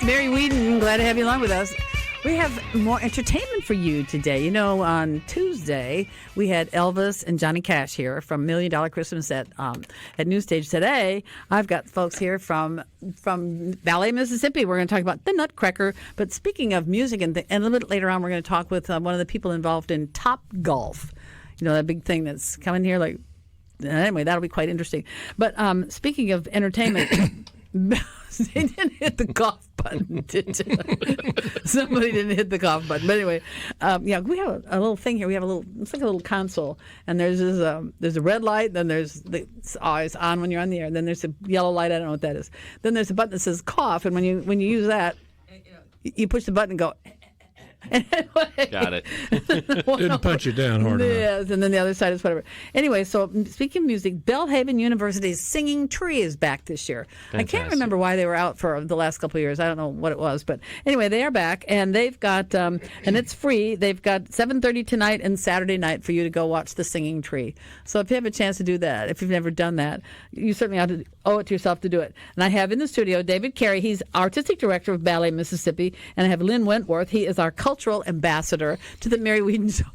Mary Wieden, glad to have you along with us. We have more entertainment for you today. You know, on Tuesday, we had Elvis and Johnny Cash here from $1 Million Christmas at New Stage. Today, I've got folks here from Ballet Mississippi. We're going to talk about the Nutcracker. But speaking of music, and a little bit later on, we're going to talk with one of the people involved in TopGolf. You know, that big thing that's coming here. Like, anyway, that'll be quite interesting. But speaking of entertainment... They didn't hit the golf button, did you? Somebody didn't hit the golf button. But anyway, we have a little thing here. We have it's like a little console. And there's a red light. Then it's always on when you're on the air. Then there's a yellow light. I don't know what that is. Then there's a button that says cough. And when you use that, you push the button and go... Anyway. Got it. Didn't punch you down hard enough. Yes, and then the other side is whatever. Anyway, so speaking of music, Belhaven University's Singing Tree is back this year. Fantastic. I can't remember why they were out for the last couple of years. I don't know what it was. But anyway, they are back, and they've got, and it's free, they've got 7:30 tonight and Saturday night for you to go watch the Singing Tree. So if you have a chance to do that, if you've never done that, you certainly ought to owe it to yourself to do it. And I have in the studio David Keary. He's Artistic Director of Ballet Mississippi. And I have Lynn Wentworth. He is our cultural ambassador to the Mary Wieden Show.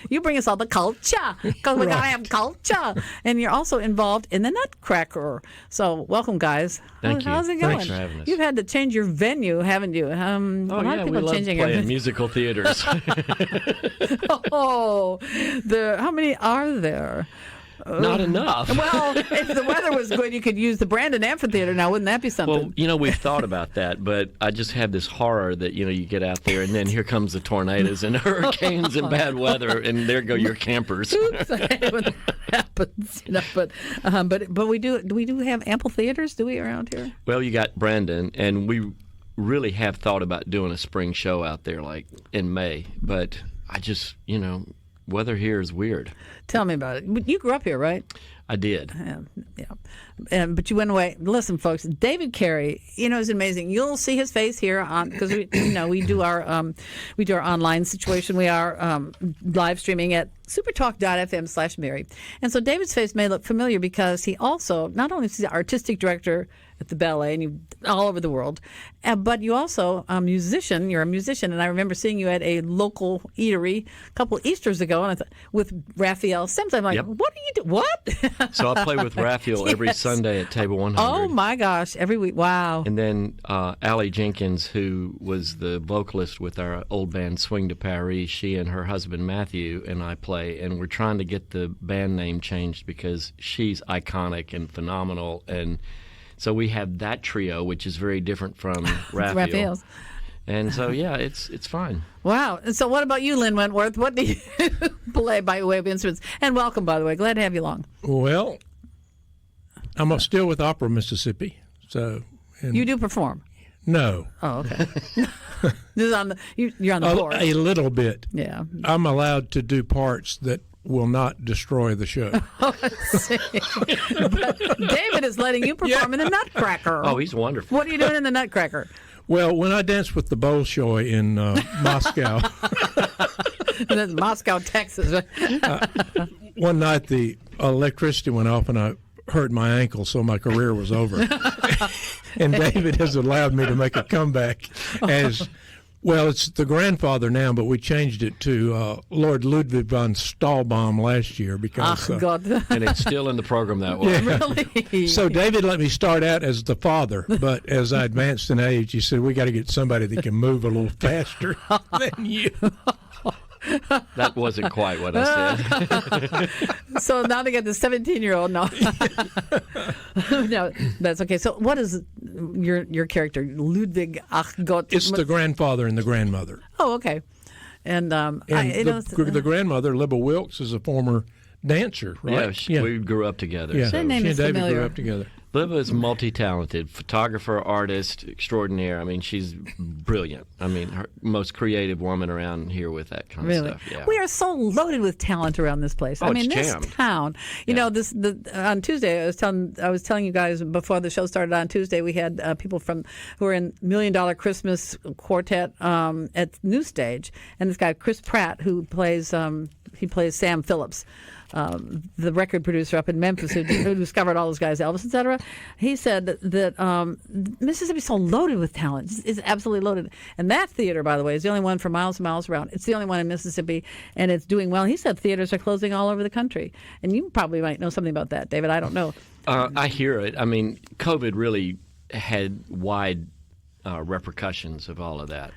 You bring us all the culture, because we got to have culture. And you're also involved in the Nutcracker. So welcome, guys. Thank you. How's it going? Thanks for having us. You've had to change your venue, haven't you? A lot of people we love changing playing musical theaters. how many are there? Not enough. Well, if the weather was good, you could use the Brandon Amphitheater now. Wouldn't that be something? Well, we've thought about that, but I just have this horror that, you get out there and then here comes the tornadoes and hurricanes and bad weather, and there go your campers. Oops, when that happens, but we do have ample theaters, do we, around here? Well, you got Brandon, and we really have thought about doing a spring show out there, like in May, but I just, weather here is weird. Tell me about it. You grew up here, right? I did. Yeah. But you went away. Listen, folks, David Keary, is amazing. You'll see his face here on, because we do our online situation. We are live streaming at supertalk.fm/Mary. And so David's face may look familiar because he also, not only is he the artistic director at the ballet, and you all over the world, but you also a musician. You're a musician, and I remember seeing you at a local eatery a couple of Easters ago, and I thought, with Raphael Sims. I'm like, Yep. What are you doing? What? So I play with Raphael every Yes. Sunday at Table 100. Oh my gosh, every week! Wow. And then Allie Jenkins, who was the vocalist with our old band Swing to Paris, she and her husband Matthew and I play, and we're trying to get the band name changed because she's iconic and phenomenal, and so we have that trio, which is very different from Raphael's. And so, it's fine. Wow. And so what about you, Lynn Wentworth? What do you play by way of instruments? And welcome, by the way. Glad to have you along. Well, I'm still with Opera Mississippi. You do perform? No. Oh, okay. This is you're on the board. A little bit. Yeah. I'm allowed to do parts that will not destroy the show. Let's see. But David is letting you perform in the Nutcracker. Oh, he's wonderful. What are you doing in the Nutcracker? Well, when I danced with the Bolshoi in Moscow. That's Moscow, Texas. One night the electricity went off and I hurt my ankle, so my career was over. And David has allowed me to make a comeback as... Well, it's the grandfather now, but we changed it to Lord Ludwig von Stahlbaum last year because. God. And it's still in the program that way. Yeah. Really? So David let me start out as the father, but as I advanced in age, he said, "We got to get somebody that can move a little faster than you." That wasn't quite what I said. So now they got the 17-year-old. No, no, that's okay. So what is your character, Ludwig? It's the grandfather and the grandmother. Oh, okay. And the grandmother, Libba Wilkes, is a former dancer, right? Yeah, we grew up together. Yeah, so. That name she is and David familiar. grew up together. Libba is multi-talented, photographer, artist, extraordinaire. I mean, she's brilliant. I mean, her most creative woman around here with that kind of stuff. Yeah. We are so loaded with talent around this place. Oh, I mean, it's this jammed. town. You know, on Tuesday, I was telling you guys before the show started on Tuesday, we had people who are in $1 Million Christmas Quartet at New Stage, and this guy Chris Pratt who plays Sam Phillips. the record producer up in Memphis who discovered all those guys, Elvis, etc. He said that Mississippi's so loaded with talent. It's absolutely loaded. And that theater, by the way, is the only one for miles and miles around. It's the only one in Mississippi, and it's doing well. He said theaters are closing all over the country. And you probably might know something about that, David. I don't know. I hear it. I mean, COVID really had wide repercussions of all of that.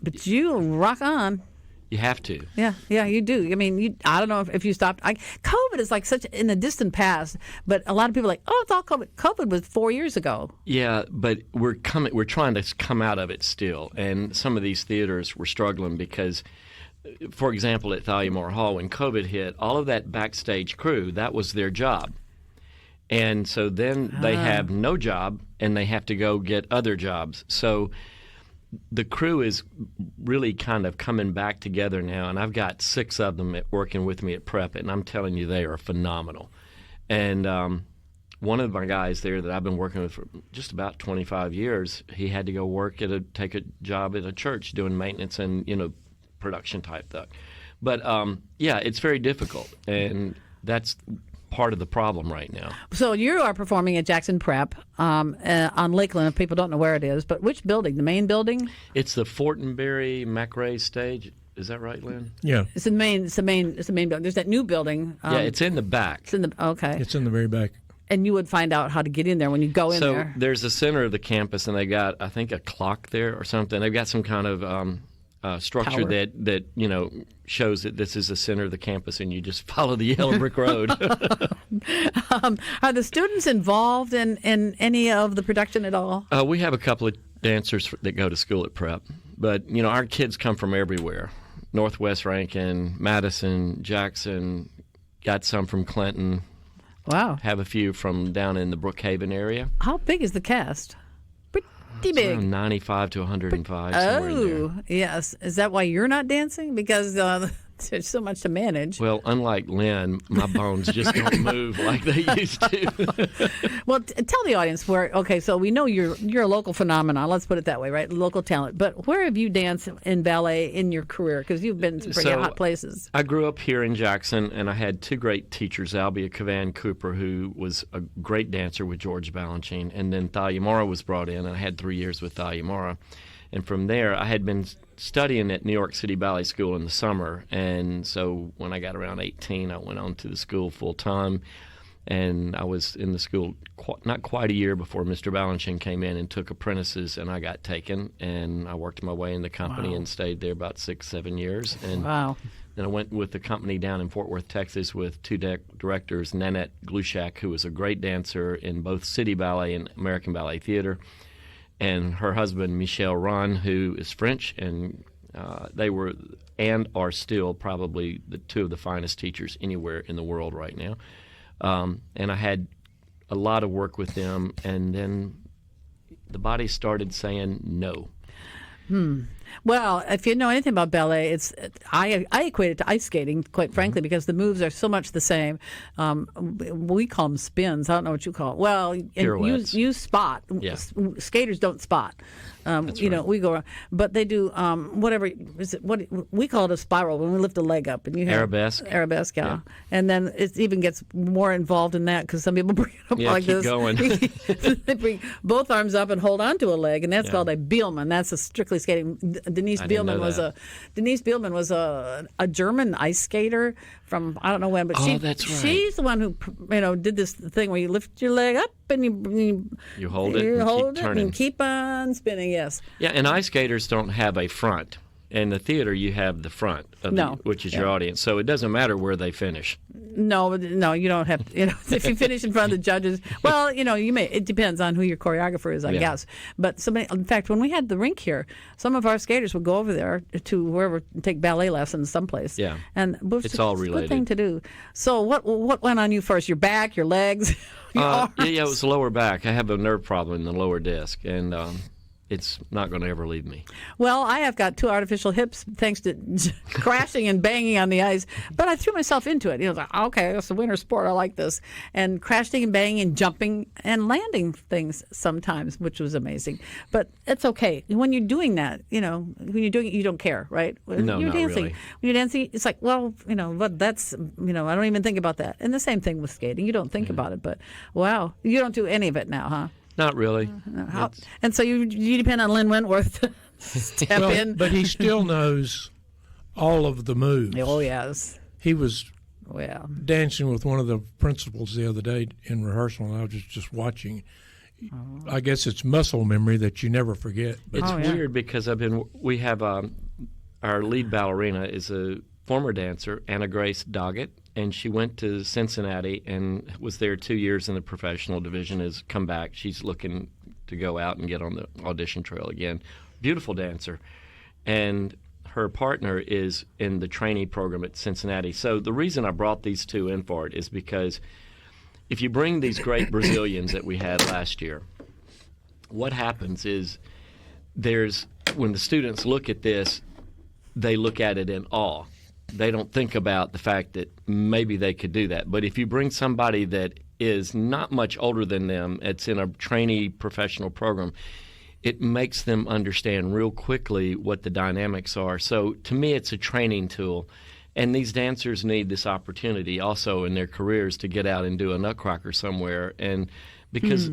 But you rock on. You have to. Yeah, you do. I mean, I don't know if you stopped. COVID is like such in the distant past, but a lot of people are like, oh, it's all COVID. COVID was 4 years ago. Yeah, but we're trying to come out of it still, and some of these theaters were struggling because, for example, at Thalia Moore Hall, when COVID hit, all of that backstage crew, that was their job. And so then they have no job, and they have to go get other jobs. So the crew is really kind of coming back together now, and I've got 6 of them working with me at Prep, and I'm telling you, they are phenomenal. And one of my guys there that I've been working with for just about 25 years, he had to go take a job at a church doing maintenance and, production type stuff. But, yeah, it's very difficult, and that's part of the problem right now. So you are performing at Jackson Prep on Lakeland, if people don't know where it is. But which building? The main building? It's the Fortenberry McRae stage. Is that right, Lynn? Yeah. It's the main building. There's that new building. Yeah, it's in the back. It's in the very back. And you would find out how to get in there when you go in there. So there's the center of the campus, and they got, I think, a clock there or something. They've got some kind of structure Tower. that shows that this is the center of the campus, and you just follow the yellow brick road. Are the students involved in any of the production at all? We have a couple of dancers that go to school at Prep, but our kids come from everywhere: Northwest Rankin, Madison, Jackson. Got some from Clinton. Wow. Have a few from down in the Brookhaven area. How big is the cast? Pretty It's big. around 95 to 105. Somewhere in there. Oh, yes. Is that why you're not dancing? Because there's so much to manage. Well, unlike Lynn, my bones just don't move like they used to. Well, tell the audience where. Okay, so we know you're a local phenomenon. Let's put it that way, right? Local talent. But where have you danced in ballet in your career? Because you've been to pretty hot places. I grew up here in Jackson, and I had 2 great teachers: Albia Cavan Cooper, who was a great dancer with George Balanchine, and then Thalia Mora was brought in, and I had 3 years with Thalia Mora. And from there, I had been studying at New York City Ballet School in the summer. And so when I got around 18, I went on to the school full time. And I was in the school not quite a year before Mr. Balanchine came in and took apprentices, and I got taken. And I worked my way in the company and stayed there about 6-7 years. And then I went with the company down in Fort Worth, Texas, with 2 directors, Nanette Glushak, who was a great dancer in both City Ballet and American Ballet Theater, and her husband, Michel Ron, who is French, and they were and are still probably the 2 of the finest teachers anywhere in the world right now. And I had a lot of work with them, and then the body started saying no. Well, if you know anything about ballet, I equate it to ice skating, quite frankly, because the moves are so much the same. We call them spins. I don't know what you call it. Well, you spot. Yeah. Skaters don't spot. That's right. right. We go around, but they do whatever. Is it what we call it a spiral when we lift a leg up, and you have arabesque, yeah. And then it even gets more involved in that because some people bring it up like keep this. Going. They bring both arms up and hold on to a leg, and that's called a Bielmann. That's a strictly skating. Denise Bielmann was a German ice skater from I don't know when, but that's right. She's the one who did this thing where you lift your leg up and you hold it and keep turning and keep on spinning. Yes. Yeah, and ice skaters don't have a front. In the theater, you have the front, which is your audience. So it doesn't matter where they finish. No, you don't have to. If you finish in front of the judges, well, you may. It depends on who your choreographer is, I guess. But in fact, when we had the rink here, some of our skaters would go over there to wherever, take ballet lessons someplace. Yeah, and it's all related. Good thing to do. So what went on you first? Your back, your legs, your arms? Yeah, it was lower back. I have a nerve problem in the lower disc, and it's not going to ever leave me. Well, I have got 2 artificial hips thanks to crashing and banging on the ice, but I threw myself into it. Like, okay, it's a winter sport. I like this. And crashing and banging and jumping and landing things sometimes, which was amazing. But it's okay. When you're doing that, when you're doing it, you don't care, right? No, you're not dancing. really. When you're dancing, it's like, well, but that's, I don't even think about that. And the same thing with skating. You don't think about it, but wow, you don't do any of it now, huh? Not really. And so you depend on Lynn Wentworth to step in. But he still knows all of the moves. Oh, yes. He was Yeah. dancing with one of the principals the other day in rehearsal, and I was just watching. I guess it's muscle memory that you never forget. But It's weird because we have our lead ballerina is a former dancer, Anna Grace Doggett, and she went to Cincinnati and was there 2 years in the professional division, has come back. She's looking to go out and get on the audition trail again. Beautiful dancer. And her partner is in the trainee program at Cincinnati. So the reason I brought these two in for it is because if you bring these great Brazilians that we had last year, what happens is when the students look at this, they look at it in awe. They don't think about the fact that maybe they could do that. But if you bring somebody that is not much older than them, it's in a trainee professional program, it makes them understand real quickly what the dynamics are. So to me, it's a training tool. And these dancers need this opportunity also in their careers to get out and do a Nutcracker somewhere. And because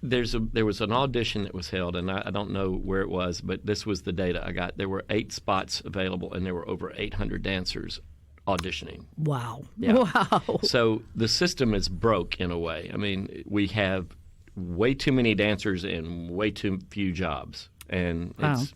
there was an audition that was held, and I don't know where it was, but this was the data I got. There were 8 spots available, and there were over 800 dancers auditioning. Wow. Yeah. Wow. So the system is broke in a way. I mean, we have way too many dancers and way too few jobs. And it's,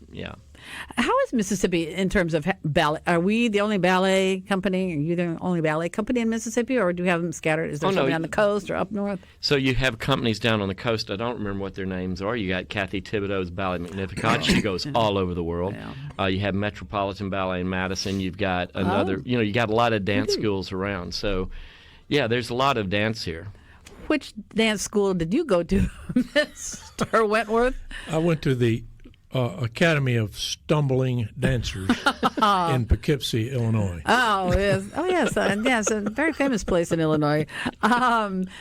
How is Mississippi in terms of ballet? Are we the only ballet company? Are you the only ballet company in Mississippi, or do you have them scattered? Is there something on the coast or up north? So you have companies down on the coast. I don't remember what their names are. You got Kathy Thibodeau's Ballet Magnificat. She goes all over the world. Yeah. You have Metropolitan Ballet in Madison. You've got another, you got a lot of dance schools around. So, yeah, there's a lot of dance here. Which dance school did you go to, Mr. Wentworth? I went to the Academy of Stumbling Dancers in Poughkeepsie, Illinois. Oh, yes. Yes, a very famous place in Illinois.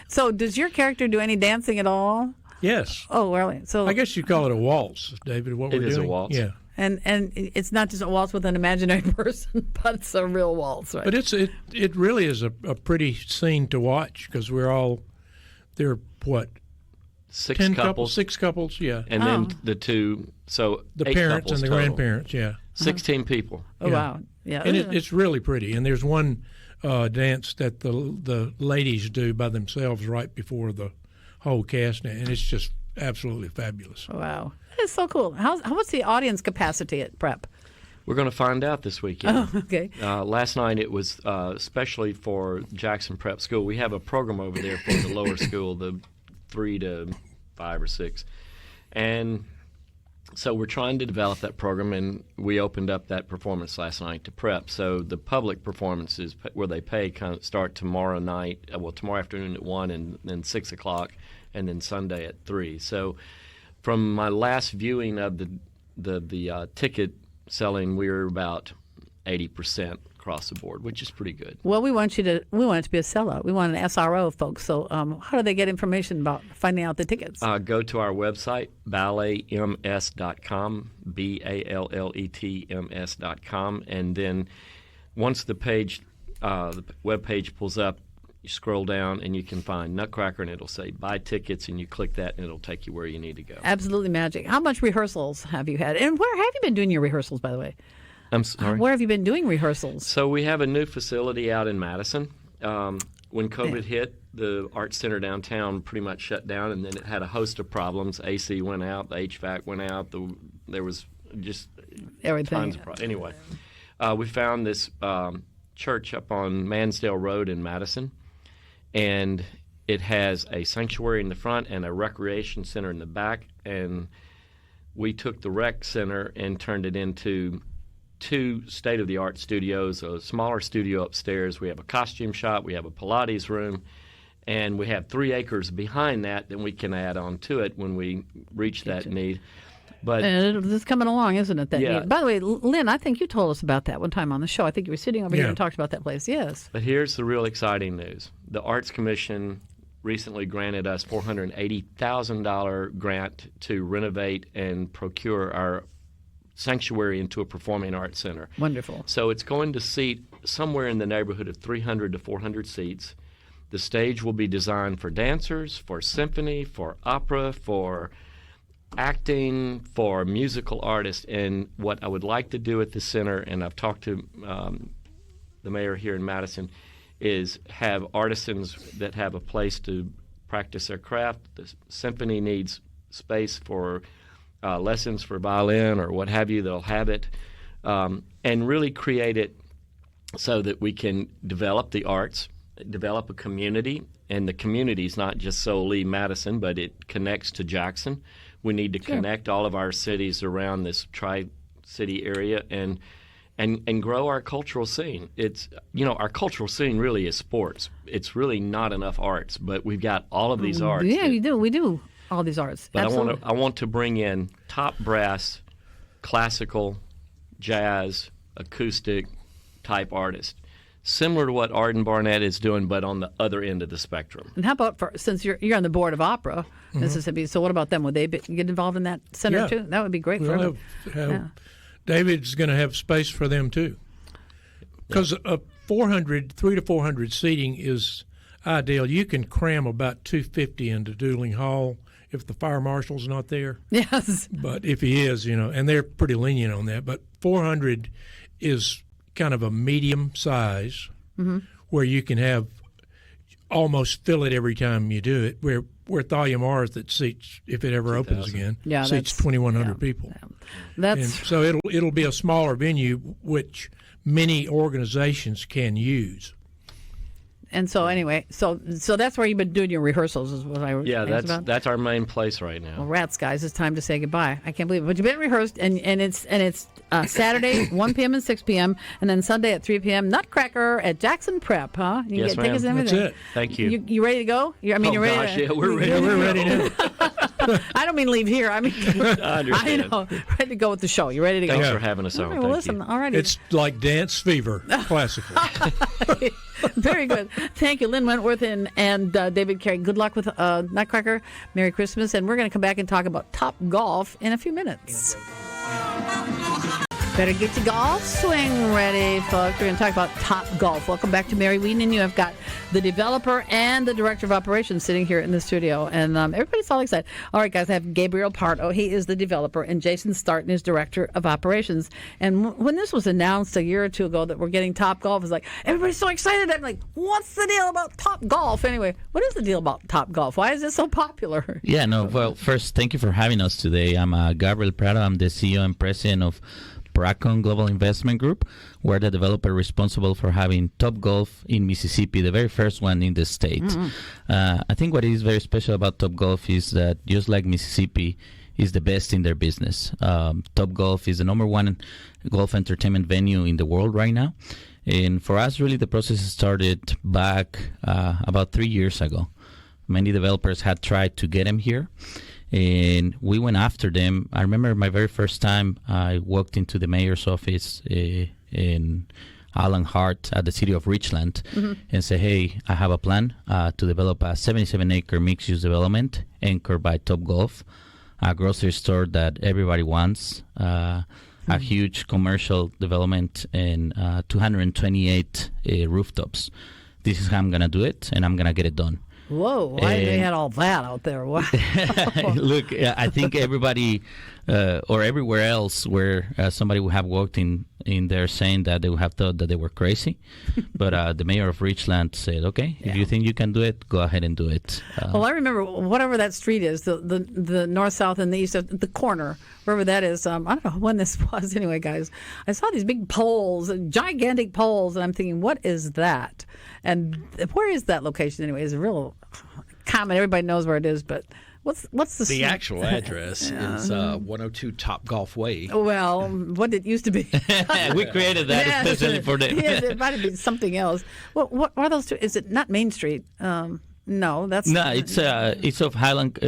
So does your character do any dancing at all? Yes. Oh, really? So I guess you call it a waltz, David, what we're doing. It is a waltz. Yeah. And it's not just a waltz with an imaginary person, but it's a real waltz, right? But it really is a pretty scene to watch because there are, what, 6 10 couples. 6 couples, yeah. And then the two, so the 8 parents and the total. grandparents, yeah. 16 people. Oh, wow. Yeah. And it's really pretty. And there's one dance that the ladies do by themselves right before the whole cast, and it's just absolutely fabulous. Wow. It's so cool. What's the audience capacity at Prep? We're going to find out this weekend. Oh, okay. Last night it was especially for Jackson Prep School. We have a program over there for the lower school, the 3 to 5 or 6. And so we're trying to develop that program, and we opened up that performance last night to Prep. So the public performances where they pay kind of start tomorrow night, tomorrow afternoon at 1 and then 6 o'clock, and then Sunday at 3. So from my last viewing of the ticket selling, we were about 80% across the board, which is pretty good. Well, we want it to be a sellout. We want an SRO, folks. So how do they get information about finding out the tickets? Go to our website, balletms.com, BALLETMS.com, and then once the web page pulls up, you scroll down and you can find Nutcracker, and it'll say buy tickets, and you click that and it'll take you where you need to go. Absolutely magic. How much rehearsals have you had? And where have you been doing your rehearsals, by the way? I'm sorry? Where have you been doing rehearsals? So we have a new facility out in Madison. When COVID hit, the Art Center downtown pretty much shut down, and then it had a host of problems. AC went out, the HVAC went out, there was just Everything. tons of problems. Anyway, we found this church up on Mansdale Road in Madison, and it has a sanctuary in the front and a recreation center in the back, and we took the rec center and turned it into 2 state-of-the-art studios, a smaller studio upstairs. We have a costume shop, we have a Pilates room, and we have 3 acres behind that we can add on to it when we reach that need. But and it's coming along, isn't it? Yeah. By the way, Lynn, I think you told us about that one time on the show. I think you were sitting over here and talked about that place. Yes. But here's the real exciting news. The Arts Commission recently granted us $480,000 grant to renovate and procure our sanctuary into a performing arts center. Wonderful. So it's going to seat somewhere in the neighborhood of 300 to 400 seats. The stage will be designed for dancers, for symphony, for opera, for acting, for musical artists. And what I would like to do at the center, and I've talked to the mayor here in Madison, is have artisans that have a place to practice their craft. The symphony needs space for lessons for violin or what have you. They'll have it, and really create it so that we can develop the arts, develop a community, and the community is not just solely Madison, but it connects to Jackson. We need to connect all of our cities around this tri-city area and grow our cultural scene. It's, our cultural scene really is sports. It's really not enough arts, but we've got all of these arts. Yeah, we do all these arts. But Absolutely. I want to bring in top brass, classical, jazz, acoustic type artists, similar to what Arden Barnett is doing, but on the other end of the spectrum. And how about since you're on the board of Opera Mississippi? So what about them? Would they get involved in that center too? That would be great for them. David's going to have space for them too, because 300 to 400 seating is ideal. You can cram about 250 into Dueling Hall if the fire marshal's not there. Yes. But if he is, and they're pretty lenient on that. But 400 is kind of a medium size where you can have almost fill it every time you do it. Where Thalia Mars that seats, if it ever opens again, seats 2,100 people. Yeah. And so it'll be a smaller venue, which many organizations can use. And so anyway, so that's where you've been doing your rehearsals, is what I was about. That's our main place right now. Well, rats, guys, it's time to say goodbye. I can't believe it. But you've been rehearsed, and it's Saturday 1 p.m. and 6 p.m. and then Sunday at 3 p.m. Nutcracker at Jackson Prep, huh? You Yes, get tickets and everything. That's it. Thank you. You ready to go? You're ready. We're ready. We're ready now. I don't mean leave here. I mean, I understand. I know. Ready to go with the show. You ready to go? Thanks for having us on. All right, well, listen, all righty. It's like dance fever, classical. Very good. Thank you, Lynn Wentworth and David Keary. Good luck with Nutcracker. Merry Christmas. And we're going to come back and talk about TopGolf in a few minutes. Better get your golf swing ready, folks. We're going to talk about TopGolf. Welcome back to Mary Wieden You. I've got the developer and the director of operations sitting here in the studio, and everybody's all excited. All right, guys, I have Gabriel Prado. He is the developer, and Jason Sartin is director of operations. And when this was announced a year or two ago that we're getting TopGolf, it's like, everybody's so excited. I'm like, what's the deal about TopGolf? Anyway, what is the deal about TopGolf? Why is it so popular? Yeah, no, well, first, thank you for having us today. I'm Gabriel Prado. I'm the CEO and president of Bracon Global Investment Group. We're the developer responsible for having TopGolf in Mississippi, the very first one in the state. I think what is very special about TopGolf is that just like Mississippi is the best in their business. TopGolf is the number one golf entertainment venue in the world right now. And for us, really, the process started back about 3 years ago. Many developers had tried to get them here, and we went after them. I remember my very first time I walked into the mayor's office in Alan Hart at the city of Ridgeland and said, hey, I have a plan to develop a 77-acre mixed-use development anchored by TopGolf, a grocery store that everybody wants, a huge commercial development, and 228 rooftops. This is how I'm going to do it, and I'm going to get it done. Whoa, they had all that out there. Wow. Look, I think everybody or everywhere else where somebody would have walked in there saying that they would have thought that they were crazy. But the mayor of Ridgeland said, okay, if you think you can do it, go ahead and do it. Well, I remember whatever that street is, the north, south, and the east, the corner, wherever that is. I don't know when this was. Anyway, guys, I saw these big poles, gigantic poles, and I'm thinking, what is that? And where is that location anyway? It's a real common. Everybody knows where it is, but what's the actual address is 102 TopGolf Way. Well, what it used to be. We created that especially for them. Yes, it might have been something else. What are those two? Is it not Main Street? No, that's No, it's off Highland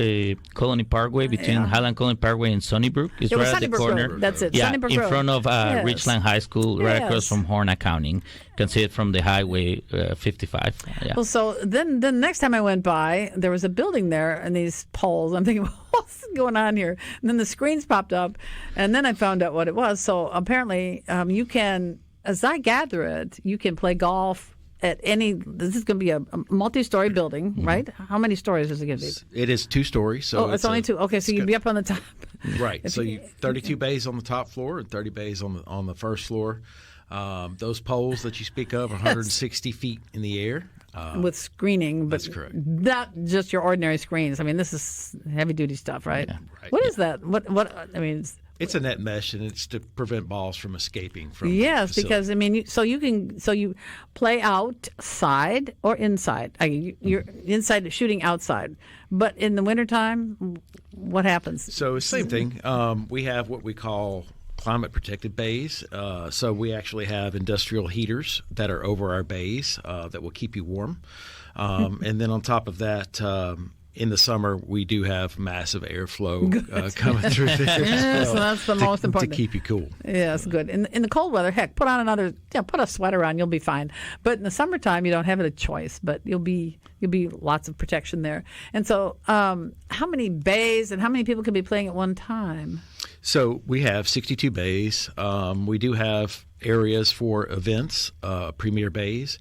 Colony Parkway, between Highland Colony Parkway and Sunnybrook. It's right at the Sunnybrook corner. Road. That's it. Yeah, Sunnybrook in Road. front of Yes. Ridgeland High School, right across from Horn Accounting. You can see it from the Highway 55. Yeah. Well, so then next time I went by, there was a building there and these poles. I'm thinking, what's going on here? And then the screens popped up, and then I found out what it was. So apparently, you can, as I gather it, you can play golf at any. This is going to be a multi-story building, right? How many stories is it going to be? It is 2 stories. So it's only 2. Okay, so you'd be up on the top. Right. So 32 bays on the top floor and 30 bays on the first floor. Those poles that you speak of are 160 feet in the air. With screening, but that's correct. Not just your ordinary screens. I mean, this is heavy-duty stuff, right? Yeah. Right. What is that? What? I mean, it's a net mesh, and it's to prevent balls from escaping from. Yes, the because I mean, you play outside or inside. You're inside shooting outside, but in the wintertime, what happens? So same thing. We have what we call climate protected bays. So we actually have industrial heaters that are over our bays that will keep you warm. And then on top of that, in the summer, we do have massive airflow coming through there. Yes, so that's the most important to keep you cool. Yes, good. In the cold weather, heck, put a sweater on, you'll be fine. But in the summertime, you don't have a choice. But you'll be lots of protection there. And so, how many bays and how many people can be playing at one time? So we have 62 bays. We do have areas for events, premier bays.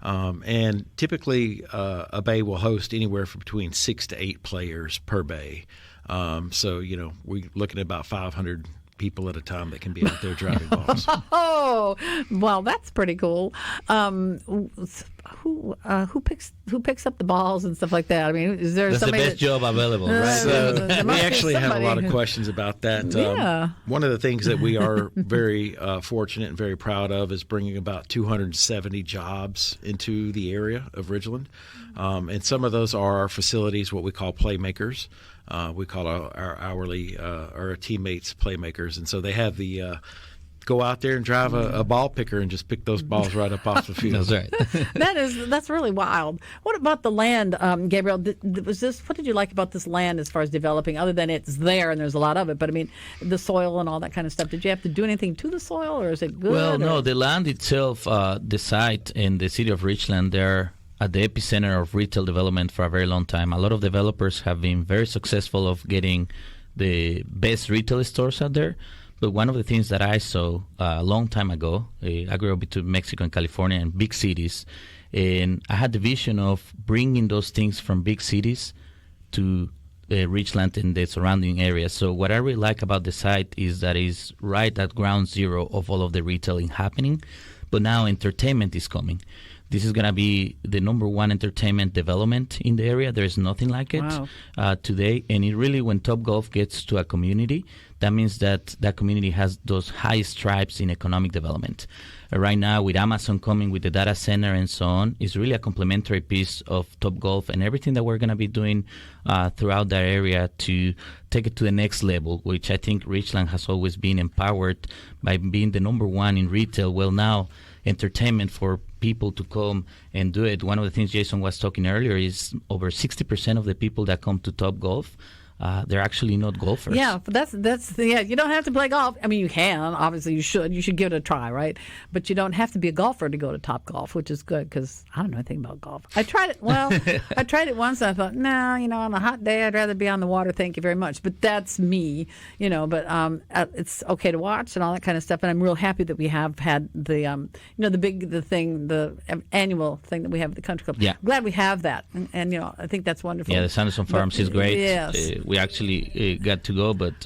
And typically, a bay will host anywhere from between 6 to 8 players per bay. So, we're looking at about 500 people at a time that can be out there driving balls. Oh, well, that's pretty cool. Who picks up the balls and stuff like that? I mean, is there That's somebody the best job available, right? So there we must be actually have a somebody lot of who- questions about that. Yeah. One of the things that we are very fortunate and very proud of is bringing about 270 jobs into the area of Ridgeland. And some of those are our facilities, what we call playmakers. We call our hourly our teammates playmakers. And so they have the go out there and drive a ball picker and just pick those balls right up off the field. That's right. That's really wild. What about the land, Gabriel? What did you like about this land as far as developing, other than it's there and there's a lot of it? But I mean, the soil and all that kind of stuff. Did you have to do anything to the soil, or is it good? Well, no, the land itself, the site in the city of Richland, they're at the epicenter of retail development for a very long time. A lot of developers have been very successful of getting the best retail stores out there. But one of the things that I saw a long time ago, I grew up between Mexico and California and big cities, and I had the vision of bringing those things from big cities to Ridgeland and the surrounding areas. So what I really like about the site is that it's right at ground zero of all of the retailing happening, but now entertainment is coming. This is going to be the number one entertainment development in the area. There's nothing like it today. And it really, when TopGolf gets to a community, that means that that community has those high stripes in economic development. Right now, with Amazon coming with the data center and so on, it's really a complementary piece of TopGolf and everything that we're going to be doing throughout that area to take it to the next level, which I think Ridgeland has always been empowered by being the number one in retail. Well, now entertainment for people to come and do it. One of the things Jason was talking earlier is over 60% of the people that come to TopGolf, they're actually not golfers. Yeah, but that's you don't have to play golf. I mean, you can. Obviously, you should give it a try, right? But you don't have to be a golfer to go to TopGolf, which is good because I don't know anything about golf. I tried it. Well, I tried it once. And I thought, no, on a hot day, I'd rather be on the water. Thank you very much. But that's me, But it's okay to watch and all that kind of stuff. And I'm real happy that we have had the annual thing that we have at the country club. Yeah. Glad we have that, and I think that's wonderful. Yeah, the Sanderson Farms is great. Yes. We actually got to go, but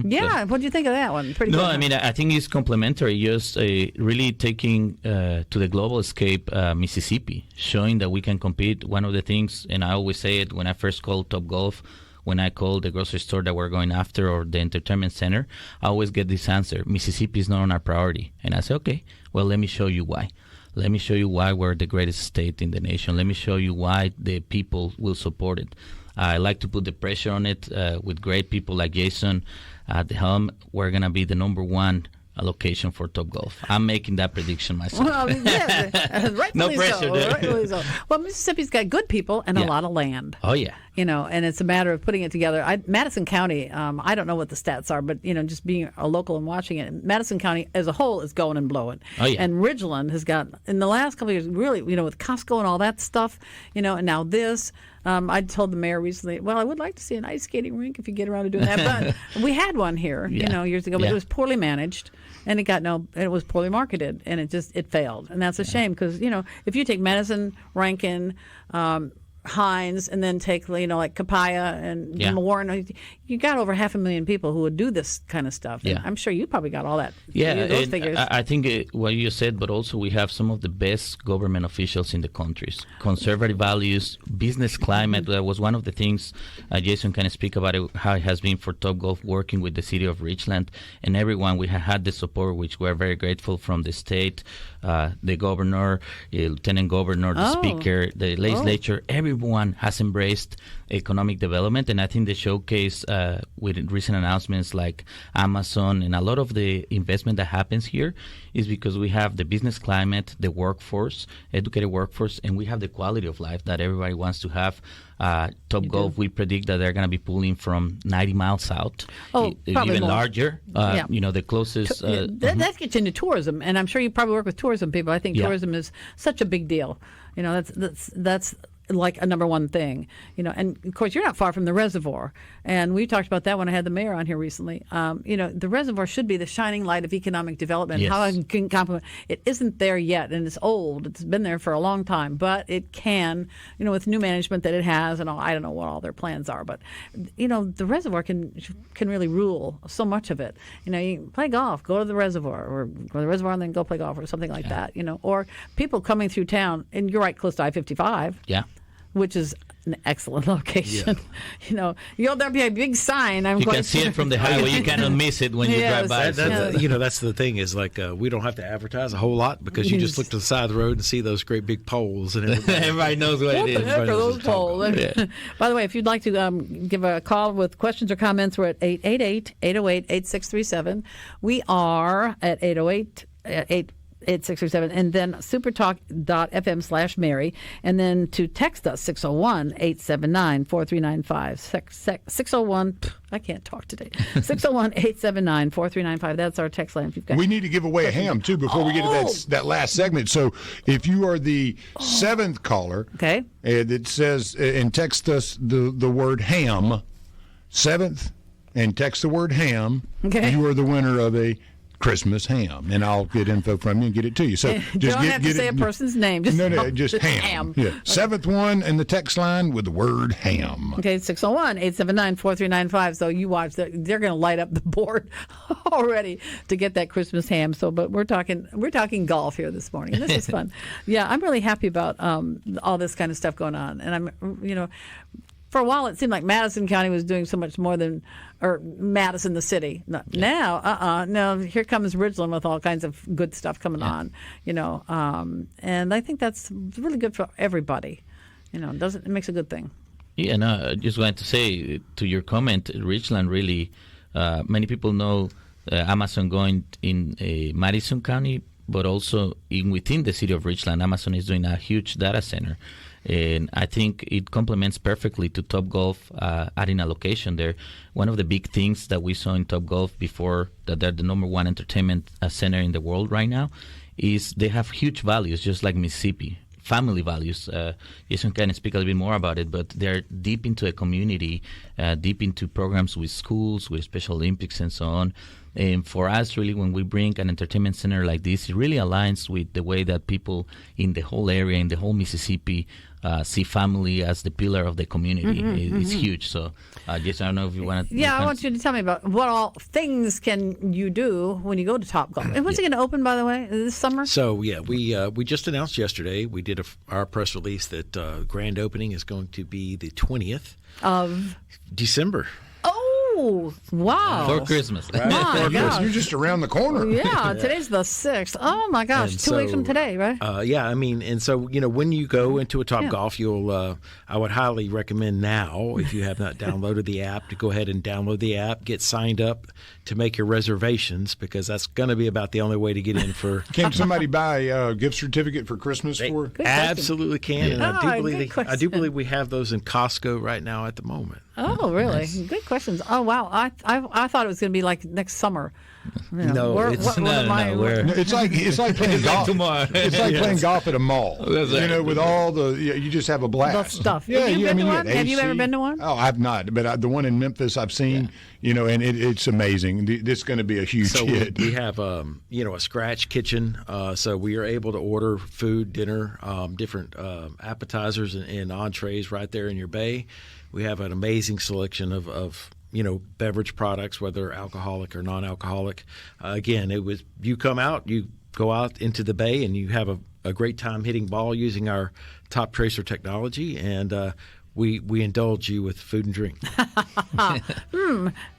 yeah. What do you think of that one? Pretty no, good. I mean, I think it's complementary. Just really taking to the global scape Mississippi, showing that we can compete. One of the things, and I always say it when I first called TopGolf, when I called the grocery store that we're going after or the entertainment center, I always get this answer: Mississippi is not on our priority. And I say, okay, well, let me show you why. Let me show you why we're the greatest state in the nation. Let me show you why the people will support it. I like to put the pressure on it with great people like Jason at the helm. We're going to be the number one a location for TopGolf. I'm making that prediction myself. Well, yeah, rightfully No pressure so. there. Rightfully so. Well, Mississippi's got good people and a lot of land. Oh, yeah. And it's a matter of putting it together. Madison County, I don't know what the stats are, but, just being a local and watching it, Madison County as a whole is going and blowing. Oh, yeah. And Ridgeland has got, in the last couple of years, really, with Costco and all that stuff, and now this. I told the mayor recently, well, I would like to see an ice skating rink if you get around to doing that. But we had one here, years ago, but it was poorly managed, and it was poorly marketed, and it failed. And that's a shame because, if you take Madison, Rankin, Hines, and then take, like Capaya and Warren, you got over 500,000 people who would do this kind of stuff. And I'm sure you probably got all that. Yeah, those figures. I think what you said, but also we have some of the best government officials in the countries. Conservative values, business climate. That was one of the things Jason can speak about it, how it has been for TopGolf working with the city of Ridgeland and everyone. We have had the support, which we're very grateful from the state, the governor, lieutenant governor, the speaker, the legislature. Everyone has embraced economic development, and I think the showcase with recent announcements like Amazon and a lot of the investment that happens here is because we have the business climate, the workforce, educated workforce, and we have the quality of life that everybody wants to have. TopGolf, we predict that they're going to be pulling from 90 miles out, even more. Larger. The closest. That gets into tourism, and I'm sure you probably work with tourism people. I think tourism is such a big deal. That's like a number one thing, and of course you're not far from the reservoir, and we talked about that when I had the mayor on here recently. The reservoir should be the shining light of economic development. Yes. How it can complement. It isn't there yet, and it's old. It's been there for a long time, but it can, with new management that it has, and all, I don't know what all their plans are, but the reservoir can really rule so much of it. You can play golf, go to the reservoir, or go to the reservoir and then go play golf, or something like that. Or people coming through town, and you're right close to I-55. Yeah. Which is an excellent location. There'll be a big sign. You can see it from the highway. You cannot miss it when you drive by. That's the thing is we don't have to advertise a whole lot because you just look to the side of the road and see those great big poles, and everybody knows what it is. What the heck are those poles? Yeah. By the way, if you'd like to give a call with questions or comments, we're at 888-808-8637. We are at 808-8637, and then supertalk.fm/Mary, and then to text us 601-879-4395. 601, I can't talk today. 601-879-4395. That's our text line. If you've got we need to give away a ham too before we get to that last segment. So if you are the seventh caller, okay, and it says and text us the word ham, seventh, and text the word ham, okay, you are the winner of a Christmas ham, and I'll get info from you and get it to you. So you don't have to say a person's name. Just just ham. Yeah. Seventh one in the text line with the word ham. Okay, 601-879-4395. So you watch that; they're going to light up the board already to get that Christmas ham. So, but we're talking golf here this morning. This is fun. Yeah, I'm really happy about all this kind of stuff going on, and I'm for a while, it seemed like Madison County was doing so much more than, or Madison, the city. No, now, no, here comes Ridgeland with all kinds of good stuff coming on, and I think that's really good for everybody. It makes a good thing. Yeah, no, I just wanted to say to your comment, Ridgeland really, many people know Amazon going in Madison County, but also within the city of Ridgeland, Amazon is doing a huge data center. And I think it complements perfectly to TopGolf adding a location there. One of the big things that we saw in TopGolf before that they're the number one entertainment center in the world right now is they have huge values, just like Mississippi. Family values. Jason can speak a little bit more about it, but they're deep into a community, deep into programs with schools, with Special Olympics and so on. And for us, really, when we bring an entertainment center like this, it really aligns with the way that people in the whole area, in the whole Mississippi, see family as the pillar of the community. It's huge. So, Jason, I don't know if you want to... Yeah, I want you to tell me about what all things can you do when you go to TopGolf. And when's it going to open, by the way, this summer? So, yeah, we just announced yesterday, we did our press release that grand opening is going to be the 20th of December. Oh, Oh, wow. For Christmas. My gosh. You're just around the corner. Yeah, today's the 6th. Oh, my gosh. And 2 weeks from today, right? Yeah, I mean, and so, when you go into a TopGolf, you'll, I would highly recommend now, if you have not downloaded the app, to go ahead and download the app, get signed up to make your reservations, because that's going to be about the only way to get in for. Can somebody buy a gift certificate for Christmas for? Good Absolutely can. And I do question. believe we have those in Costco right now at the moment. Oh, really? Good questions. Oh, wow. I thought it was going to be like next summer. No, it's It's like playing golf. Tomorrow. It's like playing golf at a mall. With all the you just have a blast. The stuff. Yeah, Have you been to one? AC. Have you ever been to one? Oh, I've not, but the one in Memphis I've seen. And it's amazing. This is going to be a huge hit. We have a scratch kitchen, so we are able to order food, dinner, different appetizers and entrees right there in your bay. We have an amazing selection of beverage products, whether alcoholic or non-alcoholic. Again, you come out, you go out into the bay, and you have a great time hitting ball using our Top Tracer technology, and we indulge you with food and drink.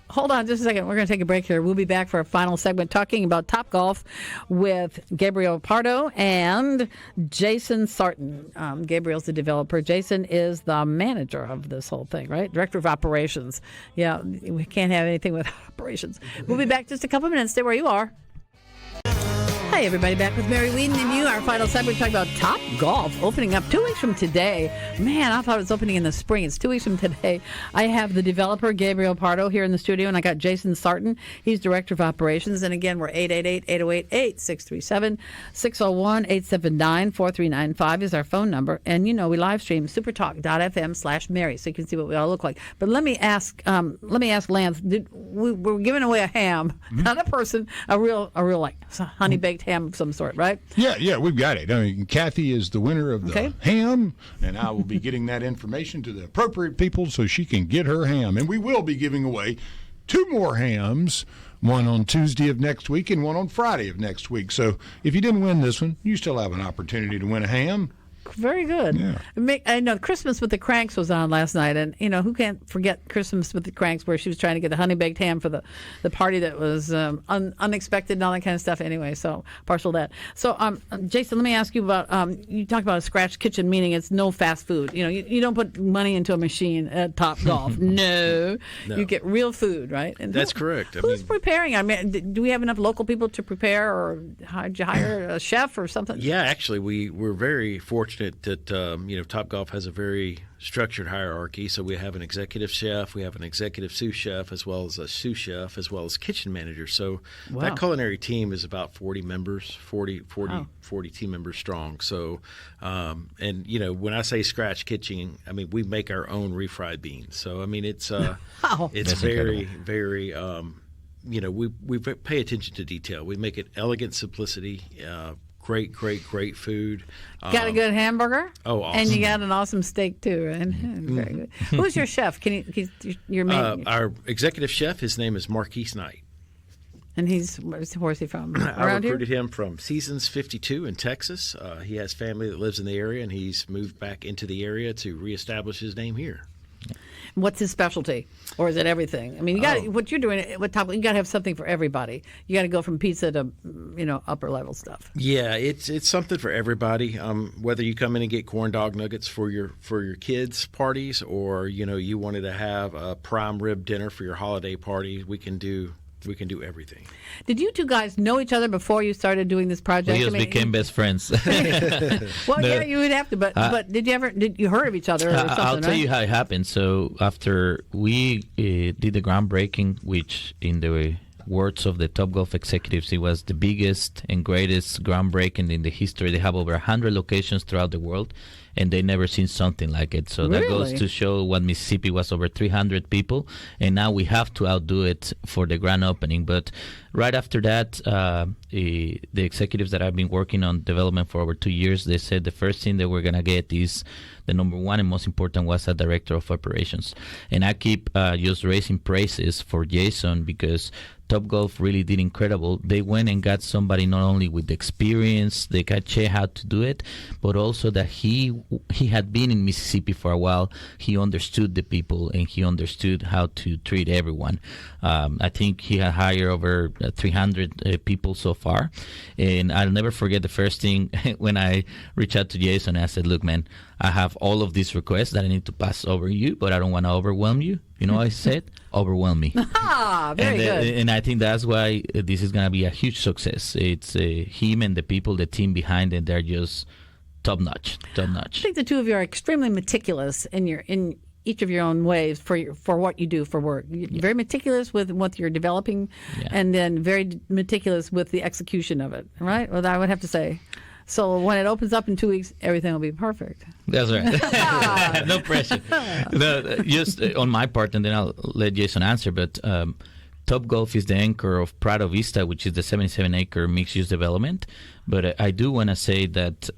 Hold on just a second. We're going to take a break here. We'll be back for our final segment talking about TopGolf with Gabriel Prado and Jason Sartin. Gabriel's the developer. Jason is the manager of this whole thing, right? Director of Operations. Yeah, we can't have anything without operations. We'll be back just a couple minutes. Stay where you are. Hi, everybody. Back with Mary Wieden You. Our final segment, talking about TopGolf opening up 2 weeks from today. Man, I thought it was opening in the spring. It's 2 weeks from today. I have the developer, Gabriel Prado, here in the studio, and I got Jason Sartin. He's Director of Operations. And again, we're 888-808-8637. 601-879-4395 is our phone number. And, we live stream supertalk.fm/Mary, so you can see what we all look like. But let me ask Lance, we're giving away a ham, not a person, a real like honey-baked ham of some sort, right? Yeah, we've got it. I mean, Kathy is the winner of the ham, and I will be getting that information to the appropriate people so she can get her ham. And we will be giving away 2 more hams, one on Tuesday of next week and one on Friday of next week. So if you didn't win this one, you still have an opportunity to win a ham. Very good. Yeah. I know Christmas with the Cranks was on last night, and who can't forget Christmas with the Cranks, where she was trying to get the honey baked ham for the party that was unexpected and all that kind of stuff. Anyway, so partial to that. So, Jason, let me ask you about you talked about a scratch kitchen, meaning it's no fast food. You don't put money into a machine at TopGolf. No, you get real food, right? And That's correct. Who's preparing? I mean, do we have enough local people to prepare, or did you hire a chef or something? Yeah, actually, we're very fortunate that TopGolf has a very structured hierarchy. So we have an executive chef, we have an executive sous chef, as well as a sous chef, as well as kitchen manager. So that culinary team is about 40 members, 40 team members strong. So when I say scratch kitchen, I mean we make our own refried beans. So I mean it's it's very very we pay attention to detail. We make it elegant simplicity. Great food. Got a good hamburger? Oh, awesome. And you got an awesome steak, too, right? Very good. Who's your chef? Your main? Our executive chef, his name is Marquise Knight. And where's he from? I recruited him from Seasons 52 in Texas. He has family that lives in the area, and he's moved back into the area to reestablish his name here. What's his specialty, or is it everything? I mean, what you're doing with TopGolf, you got to have something for everybody. You got to go from pizza to upper level stuff. Yeah, it's something for everybody. Whether you come in and get corn dog nuggets for your kids' parties, or you wanted to have a prime rib dinner for your holiday party, we can do everything. Did you two guys know each other before you started doing this project? We just became best friends. Yeah, you would have to. But did you heard of each other or something? I'll tell you how it happened. So after we did the groundbreaking, which in the words of the TopGolf executives, it was the biggest and greatest groundbreaking in the history. They have over 100 locations throughout the world, and they never seen something like it. So that goes to show what Mississippi was, over 300 people, and now we have to outdo it for the grand opening. But right after that, the executives that have been working on development for over 2 years, they said the first thing that we're going to get is the number one and most important was a director of operations. And I keep just raising praises for Jason, because TopGolf really did incredible. They went and got somebody not only with the experience, the cachet, how to do it, but also that he he had been in Mississippi for a while. He understood the people and he understood how to treat everyone. I think he had hired over 300 people so far. And I'll never forget the first thing when I reached out to Jason. I said, look, man, I have all of these requests that I need to pass over you, but I don't want to overwhelm you. You know what I said? Overwhelm me. Very good. And I think that's why this is going to be a huge success. It's him and the people, the team behind it, they're just top notch. I think the two of you are extremely meticulous in each of your own ways for what you do for work. You're very meticulous with what you're developing, and then very meticulous with the execution of it, right? Well, I would have to say. So when it opens up in 2 weeks, everything will be perfect. That's right. No pressure. Just on my part, and then I'll let Jason answer, but TopGolf is the anchor of Prado Vista, which is the 77-acre mixed-use development. But I do want to say that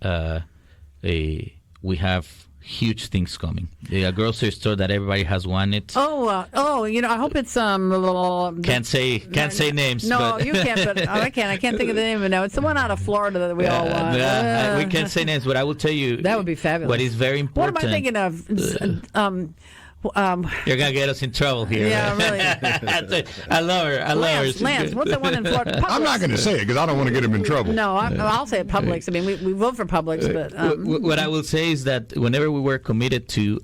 we have huge things coming. A grocery store that everybody has wanted. I hope it's Can't say names. No, but you can't. But I can't think of the name of it now. It's the one out of Florida that we all want. We can't say names, but I will tell you that would be fabulous. What is very important. What am I thinking of? You're gonna get us in trouble here. Yeah, really. I love her. Lance, what's that one in Florida? Publix. I'm not going to say it because I don't want to get him in trouble. No, I'll say it. Publix. I mean, we vote for Publix, but what I will say is that whenever we were committed to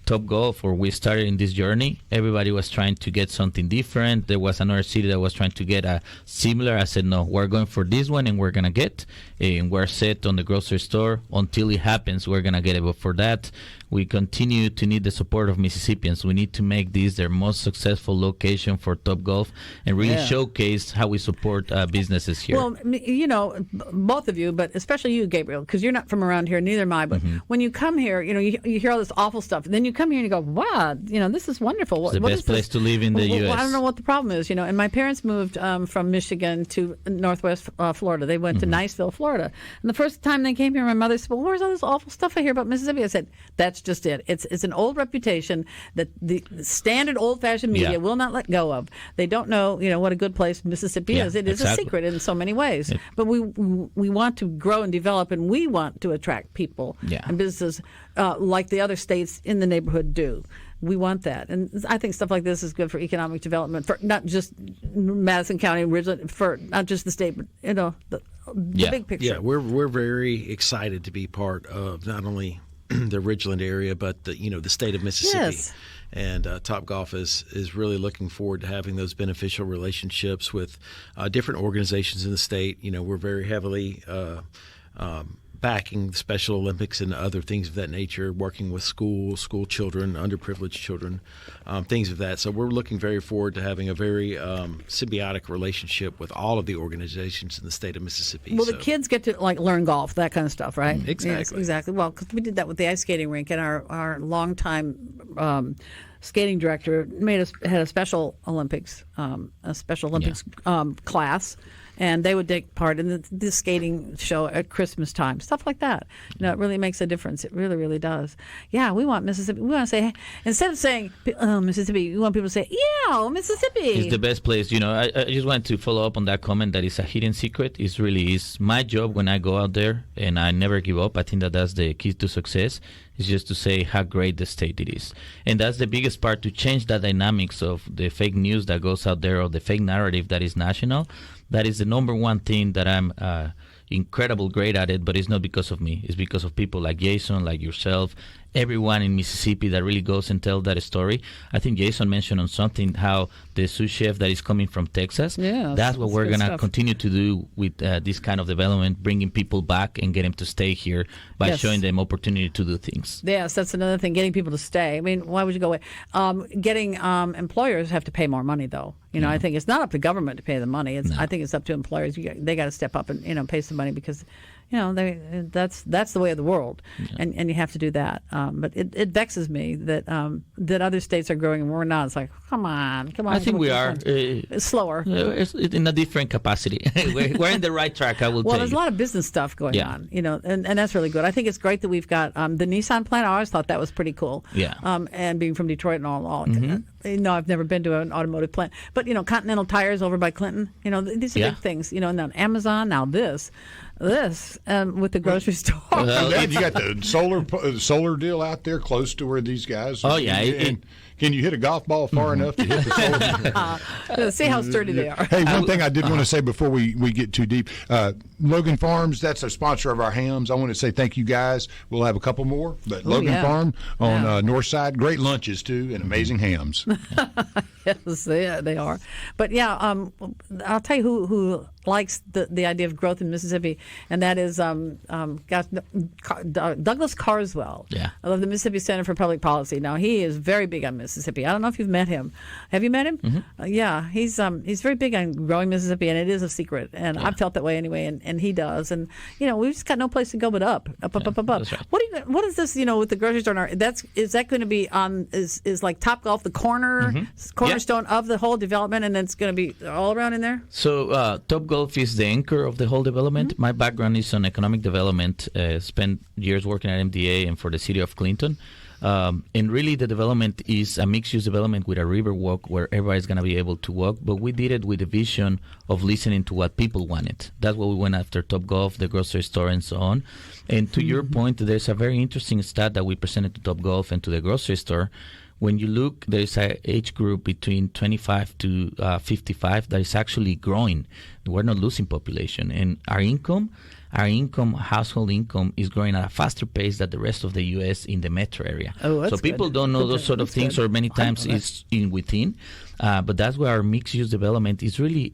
TopGolf, or we started in this journey, everybody was trying to get something different. There was another city that was trying to get a similar. I said, no, we're going for this one, and we're gonna get. And we're set on the grocery store until it happens. We're gonna get it. But for that, we continue to need the support of Mississippians. We need to make this their most successful location for TopGolf and really showcase how we support businesses here. Well, both of you, but especially you, Gabriel, because you're not from around here, neither am I. But when you come here, you hear all this awful stuff. Then you come here and you go, wow, this is wonderful. It's the best place to live in the U.S. I don't know what the problem is, And my parents moved from Michigan to Northwest Florida. They went to Niceville, Florida. And the first time they came here, my mother said, well, where's all this awful stuff I hear about Mississippi? I said, that's just it. It's an old reputation that the standard old-fashioned media will not let go of. They don't know, what a good place Mississippi is. It is a secret in so many ways. But we want to grow and develop, and we want to attract people and businesses like the other states in the neighborhood do. We want that. And I think stuff like this is good for economic development, for not just Madison County, Ridgeland, for not just the state, but, the big picture. Yeah, we're very excited to be part of not only the Ridgeland area, but the state of Mississippi. Yes. And TopGolf is really looking forward to having those beneficial relationships with different organizations in the state. We're very heavily backing the Special Olympics and other things of that nature, working with school children, underprivileged children, things of that. So we're looking very forward to having a very symbiotic relationship with all of the organizations in the state of Mississippi. Well, the kids get to learn golf, that kind of stuff, right? Exactly. Yes, exactly. Well, because we did that with the ice skating rink, and our longtime skating director had a Special Olympics class. And they would take part in the skating show at Christmas time, stuff like that. It really makes a difference. It really, really does. Yeah, we want Mississippi. We want to say, instead of saying Mississippi, we want people to say, yeah, Mississippi. It's the best place. I just wanted to follow up on that comment that it's a hidden secret. It really is. My job when I go out there, and I never give up, I think that's the key to success, is just to say how great the state it is. And that's the biggest part, to change the dynamics of the fake news that goes out there, or the fake narrative that is national. That is the number one thing that I'm incredible great at it, but it's not because of me. It's because of people like Jason, like yourself, everyone in Mississippi that really goes and tells that story. I think Jason mentioned on something how the sous chef that is coming from Texas, that's what we're going to continue to do with this kind of development, bringing people back and get them to stay here by showing them opportunity to do things. Yes, that's another thing, getting people to stay. I mean, why would you go away? Getting employers have to pay more money, though. I think it's not up to government to pay the money. I think it's up to employers. They got to step up and pay some money, because that's the way of the world, and you have to do that. But it vexes me that other states are growing and we're not. It's like, come on. I think we are. It's slower. It's in a different capacity. We're in the right track, I will tell you. Well, there's a lot of business stuff going on, and that's really good. I think it's great that we've got the Nissan plant. I always thought that was pretty cool. Yeah. And being from Detroit and all. No, I've never been to an automotive plant. But, Continental Tires over by Clinton, these are big things. And then Amazon, now this. this with the grocery store. And you got the solar deal out there close to where these guys. Oh, yeah. Can you hit a golf ball far enough to hit the solar? See how sturdy they are. Hey, one thing I did want to say before we get too deep, Logan Farms, that's a sponsor of our hams. I want to say thank you guys. We'll have a couple more, but Logan Farm on North Side, great lunches too, and amazing hams. Yes, they are. But yeah, I'll tell you who likes the idea of growth in Mississippi, and that is Douglas Carswell of the Mississippi Center for Public Policy. Now, he is very big on Mississippi. I don't know if you've met him. Have you met him? Mm-hmm. Yeah, he's very big on growing Mississippi, and it is a secret. And I've felt that way anyway, and he does. And we've just got no place to go but up. That's right. What is this? With the grocery store? Is that going to be on? Is like TopGolf the cornerstone of the whole development, and then it's going to be all around in there? So TopGolf is the anchor of the whole development. My background is on economic development. Spent years working at MDA and for the city of Clinton. And really the development is a mixed-use development with a river walk where everybody's going to be able to walk. But we did it with the vision of listening to what people wanted. That's what we went after TopGolf, the grocery store, and so on. And to your point, there's a very interesting stat that we presented to TopGolf and to the grocery store. When you look, there's an age group between 25 to 55 that is actually growing. We're not losing population. And our household income is growing at a faster pace than the rest of the U.S. in the metro area. Oh, that's so people good. don't know those sort of things, or many times it's within. But that's where our mixed-use development is really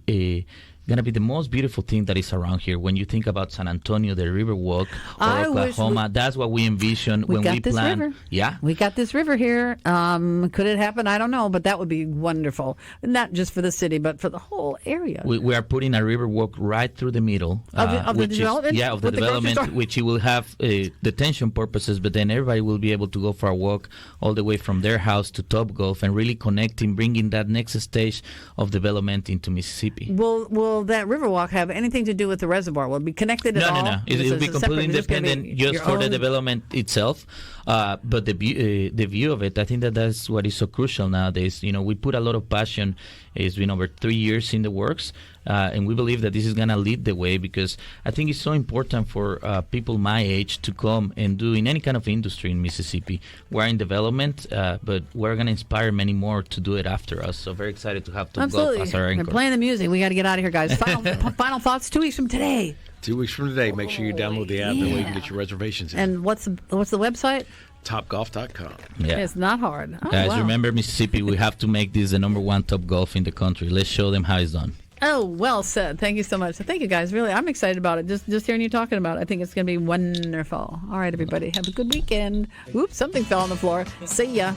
going to be the most beautiful thing that is around here. When you think about San Antonio, the Riverwalk, or Oklahoma, that's what we envision when we plan. River. Yeah, we got this river here. Could it happen? I don't know, but that would be wonderful. Not just for the city, but for the whole area. We are putting a Riverwalk right through the middle of the development. Of the development, which it will have detention purposes, but then everybody will be able to go for a walk all the way from their house to TopGolf and really connecting, bringing that next stage of development into Mississippi. Will that Riverwalk have anything to do with the reservoir? Will it be connected at all? No. It will be completely independent just for the development itself. But the view of it, I think that's what is so crucial nowadays. We put a lot of passion. It's been over 3 years in the works. And we believe that this is going to lead the way, because I think it's so important for people my age to come and do in any kind of industry in Mississippi. We're in development, but we're going to inspire many more to do it after us. So very excited to have TopGolf as our anchor. They're playing the music. We got to get out of here, guys. Final thoughts 2 weeks from today. 2 weeks from today. Make sure you download the app. That way you can get your reservations in. And what's the website? TopGolf.com. Yeah. It's not hard. Oh, guys, wow. Remember Mississippi, we have to make this the number one TopGolf in the country. Let's show them how it's done. Oh, well said. Thank you so much. Thank you, guys. Really, I'm excited about it. Just hearing you talking about it, I think it's going to be wonderful. All right, everybody. Have a good weekend. Oops, something fell on the floor. See ya.